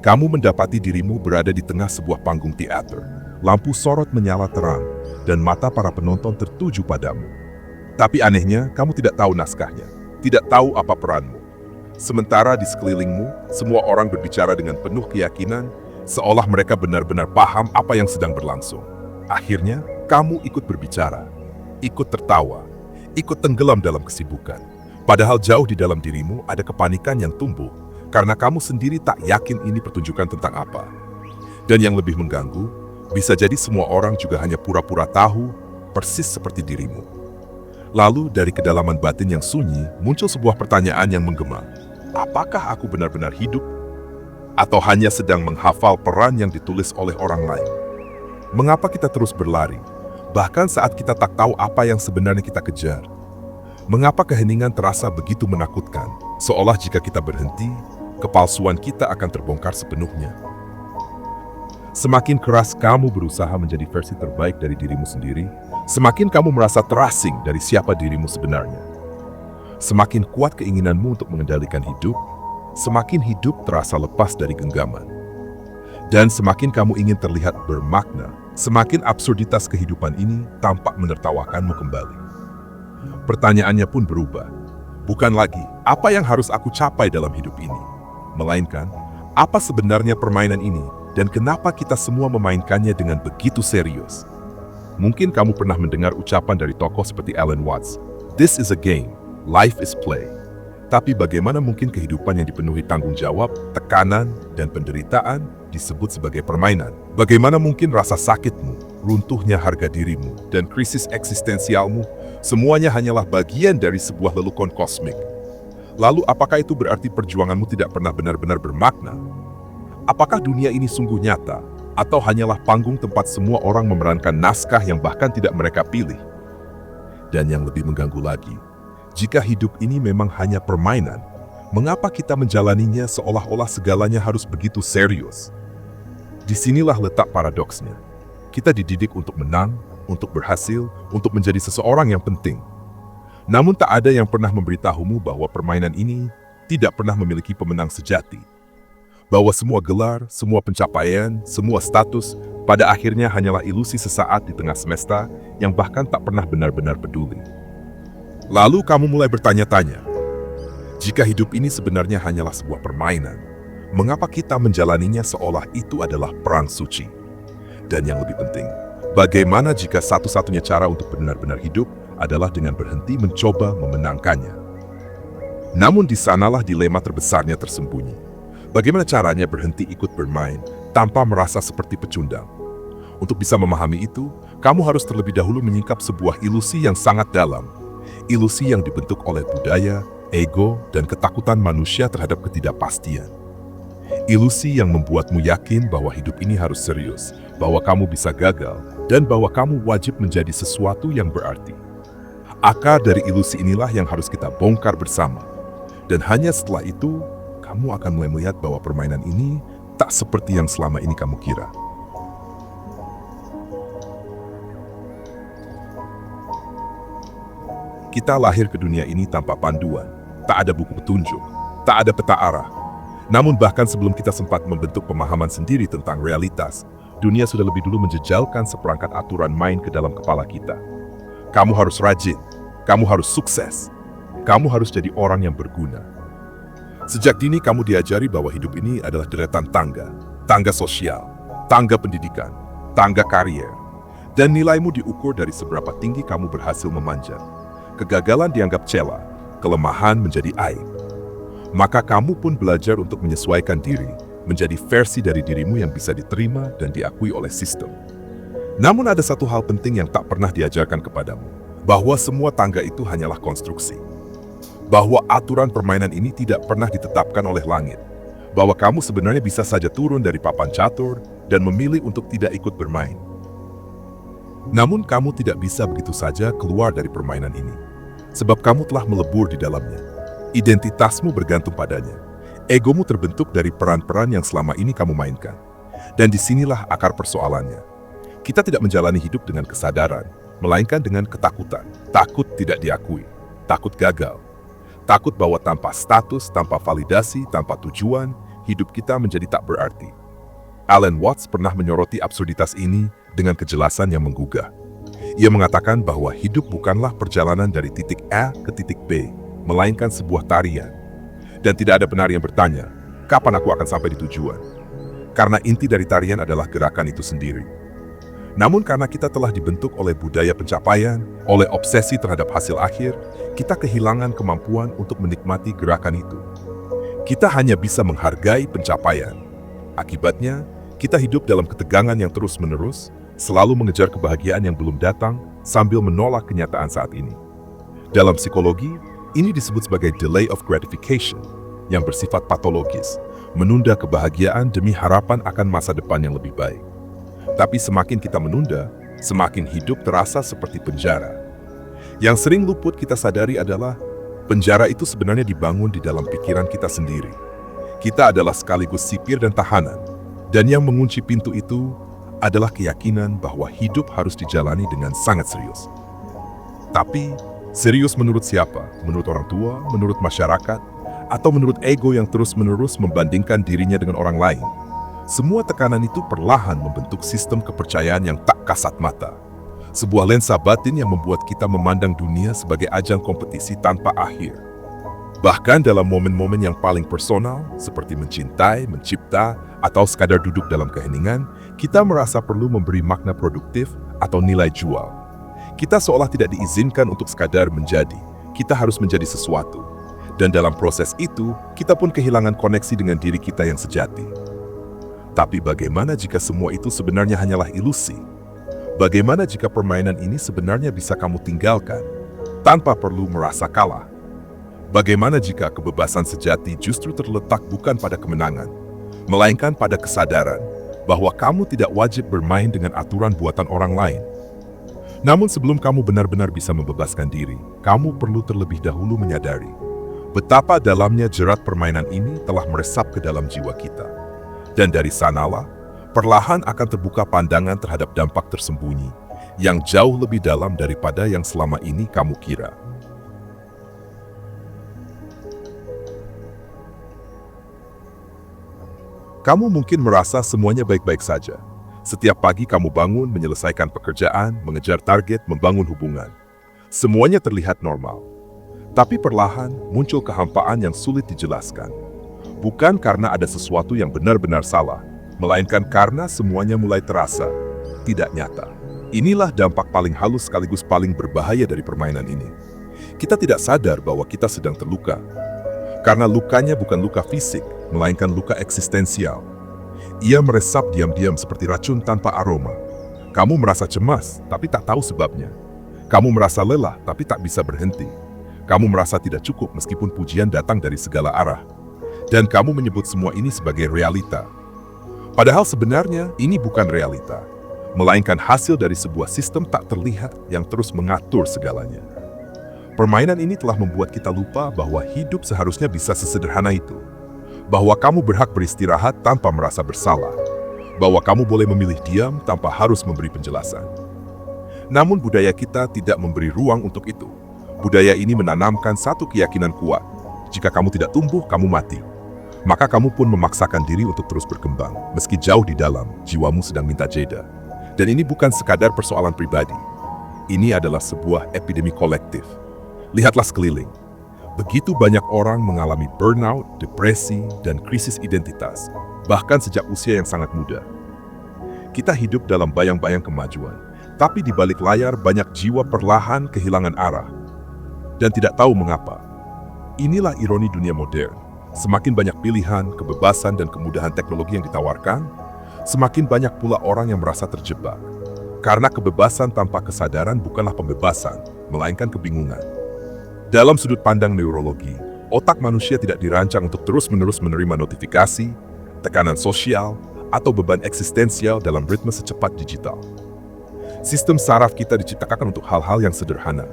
Kamu mendapati dirimu berada di tengah sebuah panggung teater. Lampu sorot menyala terang, dan mata para penonton tertuju padamu. Tapi anehnya, kamu tidak tahu naskahnya, tidak tahu apa peranmu. Sementara di sekelilingmu, semua orang berbicara dengan penuh keyakinan, seolah mereka benar-benar paham apa yang sedang berlangsung. Akhirnya, kamu ikut berbicara, ikut tertawa, ikut tenggelam dalam kesibukan. Padahal jauh di dalam dirimu ada kepanikan yang tumbuh, karena kamu sendiri tak yakin ini pertunjukan tentang apa. Dan yang lebih mengganggu, bisa jadi semua orang juga hanya pura-pura tahu, persis seperti dirimu. Lalu dari kedalaman batin yang sunyi, muncul sebuah pertanyaan yang menggema. Apakah aku benar-benar hidup? Atau hanya sedang menghafal peran yang ditulis oleh orang lain? Mengapa kita terus berlari, bahkan saat kita tak tahu apa yang sebenarnya kita kejar? Mengapa keheningan terasa begitu menakutkan, seolah jika kita berhenti, kepalsuan kita akan terbongkar sepenuhnya? Semakin keras kamu berusaha menjadi versi terbaik dari dirimu sendiri, semakin kamu merasa terasing dari siapa dirimu sebenarnya. Semakin kuat keinginanmu untuk mengendalikan hidup, semakin hidup terasa lepas dari genggaman. Dan semakin kamu ingin terlihat bermakna, semakin absurditas kehidupan ini tampak menertawakanmu kembali. Pertanyaannya pun berubah. Bukan lagi, apa yang harus aku capai dalam hidup ini? Melainkan, apa sebenarnya permainan ini? Dan kenapa kita semua memainkannya dengan begitu serius? Mungkin kamu pernah mendengar ucapan dari tokoh seperti Alan Watts, "This is a game, life is play." Tapi bagaimana mungkin kehidupan yang dipenuhi tanggung jawab, tekanan, dan penderitaan disebut sebagai permainan? Bagaimana mungkin rasa sakitmu, runtuhnya harga dirimu, dan krisis eksistensialmu, semuanya hanyalah bagian dari sebuah lelukon kosmik? Lalu apakah itu berarti perjuanganmu tidak pernah benar-benar bermakna? Apakah dunia ini sungguh nyata, atau hanyalah panggung tempat semua orang memerankan naskah yang bahkan tidak mereka pilih? Dan yang lebih mengganggu lagi, jika hidup ini memang hanya permainan, mengapa kita menjalaninya seolah-olah segalanya harus begitu serius? Disinilah letak paradoksnya. Kita dididik untuk menang, untuk berhasil, untuk menjadi seseorang yang penting. Namun tak ada yang pernah memberitahumu bahwa permainan ini tidak pernah memiliki pemenang sejati. Bahwa semua gelar, semua pencapaian, semua status, pada akhirnya hanyalah ilusi sesaat di tengah semesta yang bahkan tak pernah benar-benar peduli. Lalu kamu mulai bertanya-tanya, jika hidup ini sebenarnya hanyalah sebuah permainan, mengapa kita menjalaninya seolah itu adalah perang suci? Dan yang lebih penting, bagaimana jika satu-satunya cara untuk benar-benar hidup adalah dengan berhenti mencoba memenangkannya? Namun di sanalah dilema terbesarnya tersembunyi. Bagaimana caranya berhenti ikut bermain tanpa merasa seperti pecundang? Untuk bisa memahami itu, kamu harus terlebih dahulu menyingkap sebuah ilusi yang sangat dalam. Ilusi yang dibentuk oleh budaya, ego, dan ketakutan manusia terhadap ketidakpastian. Ilusi yang membuatmu yakin bahwa hidup ini harus serius, bahwa kamu bisa gagal, dan bahwa kamu wajib menjadi sesuatu yang berarti. Akar dari ilusi inilah yang harus kita bongkar bersama. Dan hanya setelah itu, kamu akan mulai melihat bahwa permainan ini tak seperti yang selama ini kamu kira. Kita lahir ke dunia ini tanpa panduan, tak ada buku petunjuk, tak ada peta arah. Namun bahkan sebelum kita sempat membentuk pemahaman sendiri tentang realitas, dunia sudah lebih dulu menjejalkan seperangkat aturan main ke dalam kepala kita. Kamu harus rajin, kamu harus sukses, kamu harus jadi orang yang berguna. Sejak dini kamu diajari bahwa hidup ini adalah deretan tangga, tangga sosial, tangga pendidikan, tangga karier. Dan nilaimu diukur dari seberapa tinggi kamu berhasil memanjat. Kegagalan dianggap cela, kelemahan menjadi aib. Maka kamu pun belajar untuk menyesuaikan diri, menjadi versi dari dirimu yang bisa diterima dan diakui oleh sistem. Namun ada satu hal penting yang tak pernah diajarkan kepadamu, bahwa semua tangga itu hanyalah konstruksi. Bahwa aturan permainan ini tidak pernah ditetapkan oleh langit. Bahwa kamu sebenarnya bisa saja turun dari papan catur dan memilih untuk tidak ikut bermain. Namun kamu tidak bisa begitu saja keluar dari permainan ini. Sebab kamu telah melebur di dalamnya. Identitasmu bergantung padanya. Egomu terbentuk dari peran-peran yang selama ini kamu mainkan. Dan disinilah akar persoalannya. Kita tidak menjalani hidup dengan kesadaran, melainkan dengan ketakutan. Takut tidak diakui, takut gagal. Takut bahwa tanpa status, tanpa validasi, tanpa tujuan, hidup kita menjadi tak berarti. Alan Watts pernah menyoroti absurditas ini dengan kejelasan yang menggugah. Ia mengatakan bahwa hidup bukanlah perjalanan dari titik A ke titik B, melainkan sebuah tarian. Dan tidak ada penari yang bertanya, kapan aku akan sampai di tujuan? Karena inti dari tarian adalah gerakan itu sendiri. Namun karena kita telah dibentuk oleh budaya pencapaian, oleh obsesi terhadap hasil akhir, kita kehilangan kemampuan untuk menikmati gerakan itu. Kita hanya bisa menghargai pencapaian. Akibatnya, kita hidup dalam ketegangan yang terus-menerus, selalu mengejar kebahagiaan yang belum datang sambil menolak kenyataan saat ini. Dalam psikologi, ini disebut sebagai delay of gratification, yang bersifat patologis, menunda kebahagiaan demi harapan akan masa depan yang lebih baik. Tapi semakin kita menunda, semakin hidup terasa seperti penjara. Yang sering luput kita sadari adalah penjara itu sebenarnya dibangun di dalam pikiran kita sendiri. Kita adalah sekaligus sipir dan tahanan, dan yang mengunci pintu itu adalah keyakinan bahwa hidup harus dijalani dengan sangat serius. Tapi, serius menurut siapa? Menurut orang tua, menurut masyarakat, atau menurut ego yang terus-menerus membandingkan dirinya dengan orang lain? Semua tekanan itu perlahan membentuk sistem kepercayaan yang tak kasat mata. Sebuah lensa batin yang membuat kita memandang dunia sebagai ajang kompetisi tanpa akhir. Bahkan dalam momen-momen yang paling personal, seperti mencintai, mencipta, atau sekadar duduk dalam keheningan, kita merasa perlu memberi makna produktif atau nilai jual. Kita seolah tidak diizinkan untuk sekadar menjadi, kita harus menjadi sesuatu. Dan dalam proses itu, kita pun kehilangan koneksi dengan diri kita yang sejati. Tapi bagaimana jika semua itu sebenarnya hanyalah ilusi? Bagaimana jika permainan ini sebenarnya bisa kamu tinggalkan tanpa perlu merasa kalah? Bagaimana jika kebebasan sejati justru terletak bukan pada kemenangan, melainkan pada kesadaran bahwa kamu tidak wajib bermain dengan aturan buatan orang lain? Namun sebelum kamu benar-benar bisa membebaskan diri, kamu perlu terlebih dahulu menyadari betapa dalamnya jerat permainan ini telah meresap ke dalam jiwa kita. Dan dari sanalah, perlahan akan terbuka pandangan terhadap dampak tersembunyi yang jauh lebih dalam daripada yang selama ini kamu kira. Kamu mungkin merasa semuanya baik-baik saja. Setiap pagi kamu bangun, menyelesaikan pekerjaan, mengejar target, membangun hubungan. Semuanya terlihat normal. Tapi perlahan muncul kehampaan yang sulit dijelaskan. Bukan karena ada sesuatu yang benar-benar salah, melainkan karena semuanya mulai terasa tidak nyata. Inilah dampak paling halus sekaligus paling berbahaya dari permainan ini. Kita tidak sadar bahwa kita sedang terluka. Karena lukanya bukan luka fisik, melainkan luka eksistensial. Ia meresap diam-diam seperti racun tanpa aroma. Kamu merasa cemas, tapi tak tahu sebabnya. Kamu merasa lelah, tapi tak bisa berhenti. Kamu merasa tidak cukup meskipun pujian datang dari segala arah. Dan kamu menyebut semua ini sebagai realita. Padahal sebenarnya ini bukan realita, melainkan hasil dari sebuah sistem tak terlihat yang terus mengatur segalanya. Permainan ini telah membuat kita lupa bahwa hidup seharusnya bisa sesederhana itu. Bahwa kamu berhak beristirahat tanpa merasa bersalah. Bahwa kamu boleh memilih diam tanpa harus memberi penjelasan. Namun budaya kita tidak memberi ruang untuk itu. Budaya ini menanamkan satu keyakinan kuat. Jika kamu tidak tumbuh, kamu mati. Maka kamu pun memaksakan diri untuk terus berkembang, meski jauh di dalam, jiwamu sedang minta jeda. Dan ini bukan sekadar persoalan pribadi. Ini adalah sebuah epidemi kolektif. Lihatlah sekeliling. Begitu banyak orang mengalami burnout, depresi, dan krisis identitas, bahkan sejak usia yang sangat muda. Kita hidup dalam bayang-bayang kemajuan, tapi di balik layar banyak jiwa perlahan kehilangan arah. Dan tidak tahu mengapa. Inilah ironi dunia modern. Semakin banyak pilihan, kebebasan, dan kemudahan teknologi yang ditawarkan, semakin banyak pula orang yang merasa terjebak. Karena kebebasan tanpa kesadaran bukanlah pembebasan, melainkan kebingungan. Dalam sudut pandang neurologi, otak manusia tidak dirancang untuk terus-menerus menerima notifikasi, tekanan sosial, atau beban eksistensial dalam ritme secepat digital. Sistem saraf kita diciptakan untuk hal-hal yang sederhana,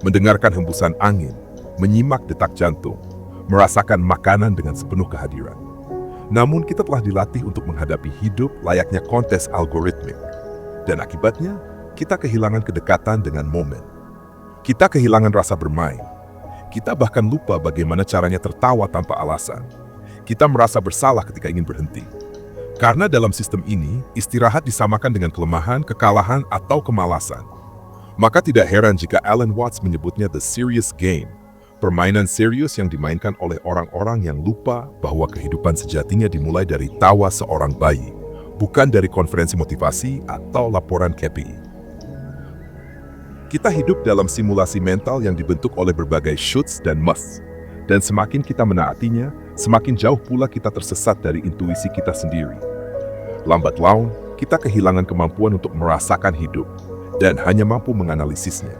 mendengarkan hembusan angin, menyimak detak jantung, merasakan makanan dengan sepenuh kehadiran. Namun kita telah dilatih untuk menghadapi hidup layaknya kontes algoritmik. Dan akibatnya, kita kehilangan kedekatan dengan momen. Kita kehilangan rasa bermain. Kita bahkan lupa bagaimana caranya tertawa tanpa alasan. Kita merasa bersalah ketika ingin berhenti. Karena dalam sistem ini, istirahat disamakan dengan kelemahan, kekalahan, atau kemalasan. Maka tidak heran jika Alan Watts menyebutnya the serious game, permainan serius yang dimainkan oleh orang-orang yang lupa bahwa kehidupan sejatinya dimulai dari tawa seorang bayi, bukan dari konferensi motivasi atau laporan KPI. Kita hidup dalam simulasi mental yang dibentuk oleh berbagai shoulds dan musts, dan semakin kita menaatinya, semakin jauh pula kita tersesat dari intuisi kita sendiri. Lambat laun, kita kehilangan kemampuan untuk merasakan hidup dan hanya mampu menganalisisnya.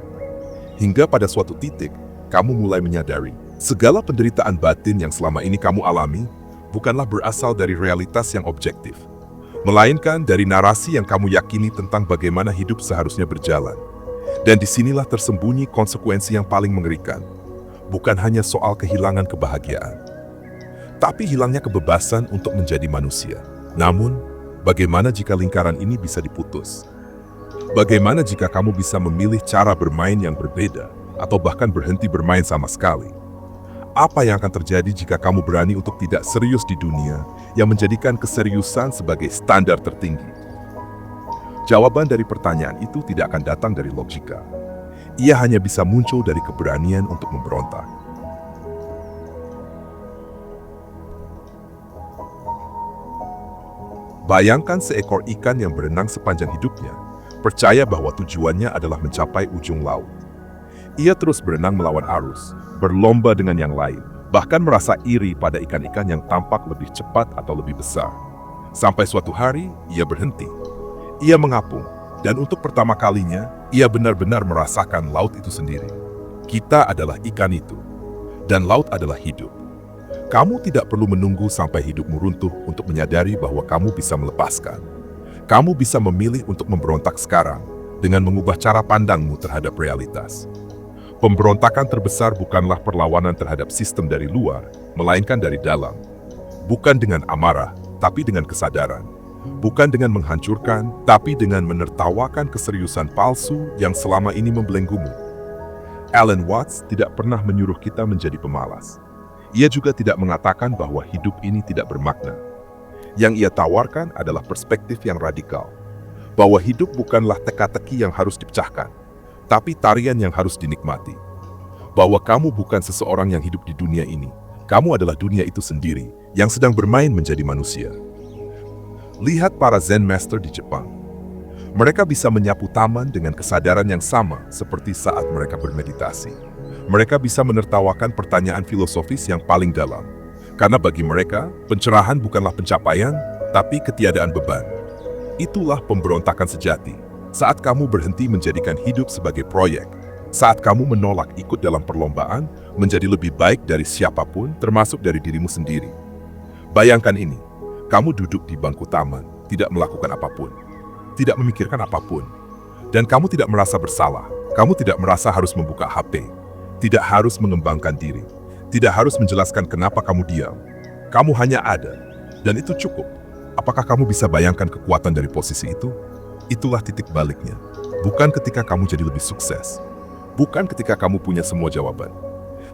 Hingga pada suatu titik, kamu mulai menyadari segala penderitaan batin yang selama ini kamu alami bukanlah berasal dari realitas yang objektif, melainkan dari narasi yang kamu yakini tentang bagaimana hidup seharusnya berjalan. Dan disinilah tersembunyi konsekuensi yang paling mengerikan. Bukan hanya soal kehilangan kebahagiaan, tapi hilangnya kebebasan untuk menjadi manusia. Namun, bagaimana jika lingkaran ini bisa diputus? Bagaimana jika kamu bisa memilih cara bermain yang berbeda, atau bahkan berhenti bermain sama sekali? Apa yang akan terjadi jika kamu berani untuk tidak serius di dunia yang menjadikan keseriusan sebagai standar tertinggi? Jawaban dari pertanyaan itu tidak akan datang dari logika. Ia hanya bisa muncul dari keberanian untuk memberontak. Bayangkan seekor ikan yang berenang sepanjang hidupnya, percaya bahwa tujuannya adalah mencapai ujung laut. Ia terus berenang melawan arus, berlomba dengan yang lain, bahkan merasa iri pada ikan-ikan yang tampak lebih cepat atau lebih besar. Sampai suatu hari, ia berhenti. Ia mengapung. Dan untuk pertama kalinya, ia benar-benar merasakan laut itu sendiri. Kita adalah ikan itu, dan laut adalah hidup. Kamu tidak perlu menunggu sampai hidupmu runtuh untuk menyadari bahwa kamu bisa melepaskan. Kamu bisa memilih untuk memberontak sekarang dengan mengubah cara pandangmu terhadap realitas. Pemberontakan terbesar bukanlah perlawanan terhadap sistem dari luar, melainkan dari dalam. Bukan dengan amarah, tapi dengan kesadaran. Bukan dengan menghancurkan, tapi dengan menertawakan keseriusan palsu yang selama ini membelenggumu. Alan Watts tidak pernah menyuruh kita menjadi pemalas. Ia juga tidak mengatakan bahwa hidup ini tidak bermakna. Yang ia tawarkan adalah perspektif yang radikal. Bahwa hidup bukanlah teka-teki yang harus dipecahkan, tapi tarian yang harus dinikmati. Bahwa kamu bukan seseorang yang hidup di dunia ini. Kamu adalah dunia itu sendiri yang sedang bermain menjadi manusia. Lihat para Zen Master di Jepang. Mereka bisa menyapu taman dengan kesadaran yang sama seperti saat mereka bermeditasi. Mereka bisa menertawakan pertanyaan filosofis yang paling dalam. Karena bagi mereka, pencerahan bukanlah pencapaian, tapi ketiadaan beban. Itulah pemberontakan sejati. Saat kamu berhenti menjadikan hidup sebagai proyek. Saat kamu menolak ikut dalam perlombaan, menjadi lebih baik dari siapapun, termasuk dari dirimu sendiri. Bayangkan ini. Kamu duduk di bangku taman, tidak melakukan apapun, tidak memikirkan apapun, dan kamu tidak merasa bersalah. Kamu tidak merasa harus membuka HP, tidak harus mengembangkan diri, tidak harus menjelaskan kenapa kamu diam. Kamu hanya ada, dan itu cukup. Apakah kamu bisa bayangkan kekuatan dari posisi itu? Itulah titik baliknya. Bukan ketika kamu jadi lebih sukses, bukan ketika kamu punya semua jawaban,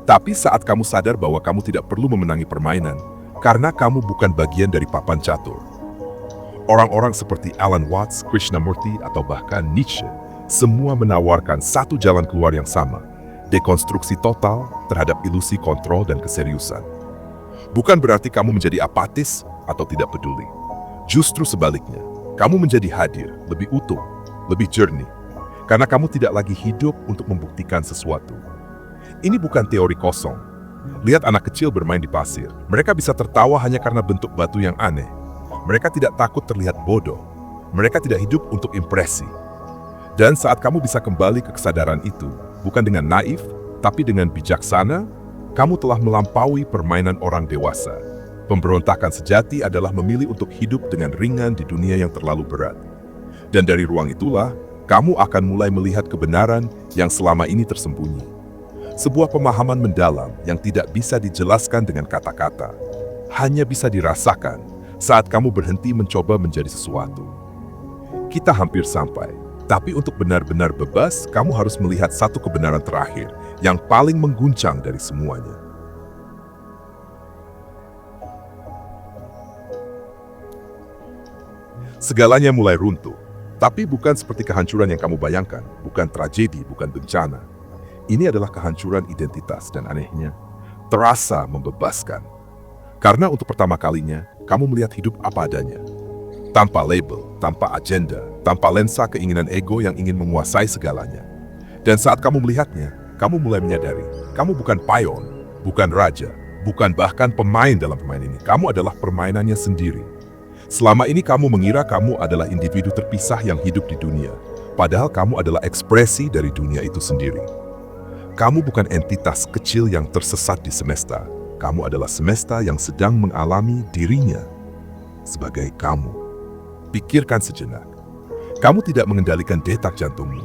tapi saat kamu sadar bahwa kamu tidak perlu memenangi permainan, karena kamu bukan bagian dari papan catur. Orang-orang seperti Alan Watts, Krishnamurti, atau bahkan Nietzsche, semua menawarkan satu jalan keluar yang sama, dekonstruksi total terhadap ilusi kontrol dan keseriusan. Bukan berarti kamu menjadi apatis atau tidak peduli. Justru sebaliknya, kamu menjadi hadir, lebih utuh, lebih jernih, karena kamu tidak lagi hidup untuk membuktikan sesuatu. Ini bukan teori kosong. Lihat anak kecil bermain di pasir. Mereka bisa tertawa hanya karena bentuk batu yang aneh. Mereka tidak takut terlihat bodoh. Mereka tidak hidup untuk impresi. Dan saat kamu bisa kembali ke kesadaran itu, bukan dengan naif, tapi dengan bijaksana, kamu telah melampaui permainan orang dewasa. Pemberontakan sejati adalah memilih untuk hidup dengan ringan di dunia yang terlalu berat. Dan dari ruang itulah, kamu akan mulai melihat kebenaran yang selama ini tersembunyi. Sebuah pemahaman mendalam yang tidak bisa dijelaskan dengan kata-kata, hanya bisa dirasakan saat kamu berhenti mencoba menjadi sesuatu. Kita hampir sampai, tapi untuk benar-benar bebas, kamu harus melihat satu kebenaran terakhir yang paling mengguncang dari semuanya. Segalanya mulai runtuh, tapi bukan seperti kehancuran yang kamu bayangkan, bukan tragedi, bukan bencana. Ini adalah kehancuran identitas dan anehnya, terasa membebaskan. Karena untuk pertama kalinya, kamu melihat hidup apa adanya. Tanpa label, tanpa agenda, tanpa lensa keinginan ego yang ingin menguasai segalanya. Dan saat kamu melihatnya, kamu mulai menyadari, kamu bukan pion, bukan raja, bukan bahkan pemain dalam permainan ini. Kamu adalah permainannya sendiri. Selama ini kamu mengira kamu adalah individu terpisah yang hidup di dunia, padahal kamu adalah ekspresi dari dunia itu sendiri. Kamu bukan entitas kecil yang tersesat di semesta. Kamu adalah semesta yang sedang mengalami dirinya sebagai kamu. Pikirkan sejenak. Kamu tidak mengendalikan detak jantungmu.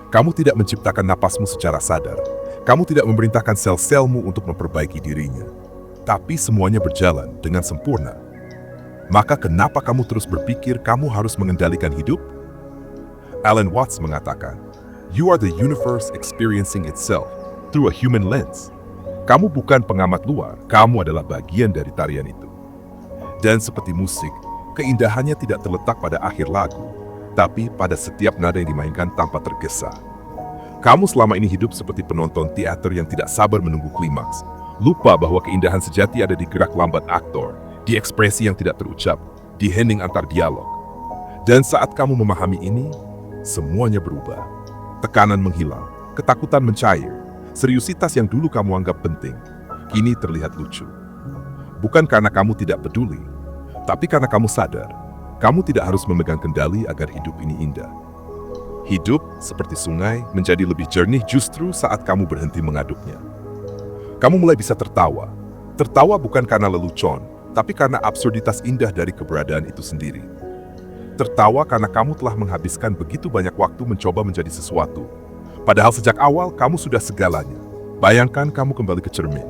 Kamu tidak menciptakan napasmu secara sadar. Kamu tidak memerintahkan sel-selmu untuk memperbaiki dirinya. Tapi semuanya berjalan dengan sempurna. Maka kenapa kamu terus berpikir kamu harus mengendalikan hidup? Alan Watts mengatakan, "You are the universe experiencing itself through a human lens." Kamu bukan pengamat luar, kamu adalah bagian dari tarian itu. Dan seperti musik, keindahannya tidak terletak pada akhir lagu, tapi pada setiap nada yang dimainkan tanpa tergesa. Kamu selama ini hidup seperti penonton teater yang tidak sabar menunggu klimaks, lupa bahwa keindahan sejati ada di gerak lambat aktor, di ekspresi yang tidak terucap, di hening antar dialog. Dan saat kamu memahami ini, semuanya berubah. Tekanan menghilang, ketakutan mencair, seriusitas yang dulu kamu anggap penting, kini terlihat lucu. Bukan karena kamu tidak peduli, tapi karena kamu sadar, kamu tidak harus memegang kendali agar hidup ini indah. Hidup, seperti sungai, menjadi lebih jernih justru saat kamu berhenti mengaduknya. Kamu mulai bisa tertawa. Tertawa bukan karena lelucon, tapi karena absurditas indah dari keberadaan itu sendiri. Tertawa karena kamu telah menghabiskan begitu banyak waktu mencoba menjadi sesuatu. Padahal sejak awal kamu sudah segalanya. Bayangkan kamu kembali ke cermin.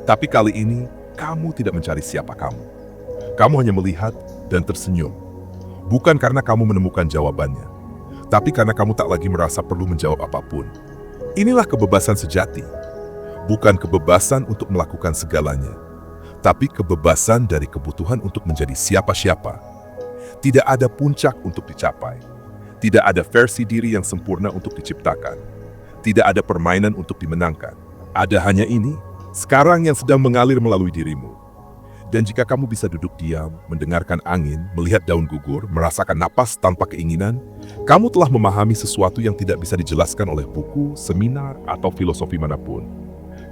Tapi kali ini, kamu tidak mencari siapa kamu. Kamu hanya melihat dan tersenyum. Bukan karena kamu menemukan jawabannya, tapi karena kamu tak lagi merasa perlu menjawab apapun. Inilah kebebasan sejati. Bukan kebebasan untuk melakukan segalanya, tapi kebebasan dari kebutuhan untuk menjadi siapa-siapa. Tidak ada puncak untuk dicapai. Tidak ada versi diri yang sempurna untuk diciptakan. Tidak ada permainan untuk dimenangkan. Ada hanya ini, sekarang yang sedang mengalir melalui dirimu. Dan jika kamu bisa duduk diam, mendengarkan angin, melihat daun gugur, merasakan napas tanpa keinginan, kamu telah memahami sesuatu yang tidak bisa dijelaskan oleh buku, seminar, atau filosofi manapun.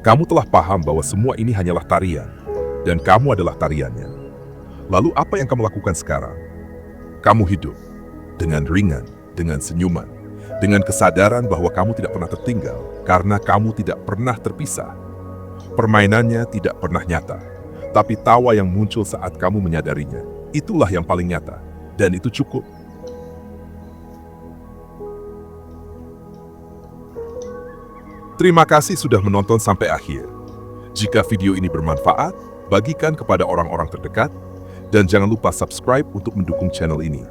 Kamu telah paham bahwa semua ini hanyalah tarian. Dan kamu adalah tariannya. Lalu apa yang kamu lakukan sekarang? Kamu hidup dengan ringan, dengan senyuman, dengan kesadaran bahwa kamu tidak pernah tertinggal karena kamu tidak pernah terpisah. Permainannya tidak pernah nyata, tapi tawa yang muncul saat kamu menyadarinya, itulah yang paling nyata, dan itu cukup. Terima kasih sudah menonton sampai akhir. Jika video ini bermanfaat, bagikan kepada orang-orang terdekat, dan jangan lupa subscribe untuk mendukung channel ini.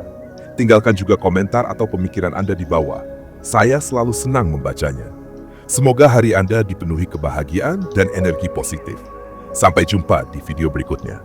Tinggalkan juga komentar atau pemikiran Anda di bawah. Saya selalu senang membacanya. Semoga hari Anda dipenuhi kebahagiaan dan energi positif. Sampai jumpa di video berikutnya.